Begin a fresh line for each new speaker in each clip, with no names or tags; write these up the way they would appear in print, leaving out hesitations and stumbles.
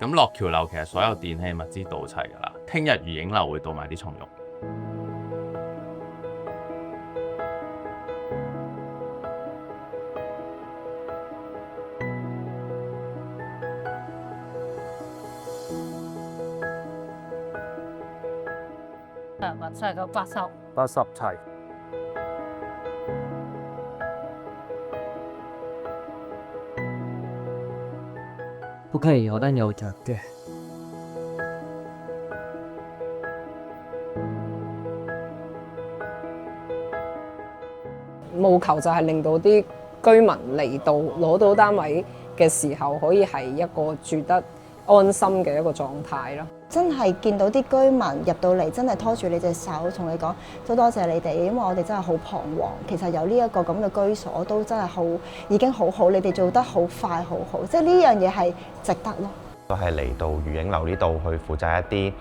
咁落橋樓其實所有電器物資到齊㗎啦，聽日愉景樓會到埋啲松肉。
7個80
80齊。
不可以有得有着嘅。
務求就係令到啲居民嚟到攞到單位嘅時候，可以係一個住得安心嘅一個狀態咯。
真係見到啲居民入到嚟，真係拖住你隻手，同你講都多謝你哋，因為我哋真係好彷徨。其實有呢一個咁嘅居所都真係好，已經好好，你哋做得好快，好好，即係呢樣嘢係值得咯。
都係嚟到愉景樓呢度去負責一啲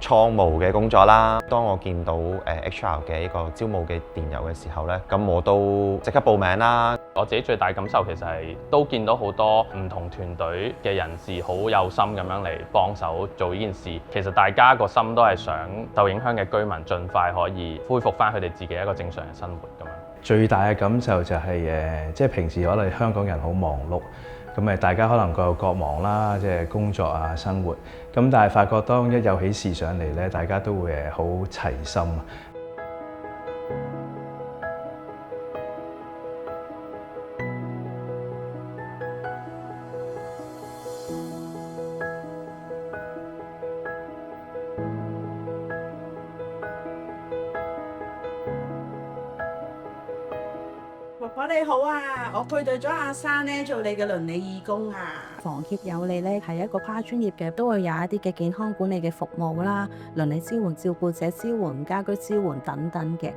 倉務嘅工作啦。當我見到HR 嘅一個招募嘅電郵嘅時候呢，咁我都即刻報名啦。
我自己最大感受其實係都見到好多唔同團隊嘅人士好有心咁樣嚟幫手做呢件事。其實大家個心都係想受影響嘅居民盡快可以恢復翻佢哋自己一個正常嘅生活咁樣。
最大嘅感受就係即係平時可能香港人好忙碌。咁大家可能各有各忙啦，即係工作啊、生活。咁但係發覺當一有喜事上嚟咧，大家都會好齊心。
婆婆你好啊，我配對咗阿珊咧做你嘅鄰里義工啊。
房協有你咧係一個跨專業嘅，都會有一啲嘅健康管理嘅服務啦、鄰里支援、照顧者支援、家居支援等等嘅。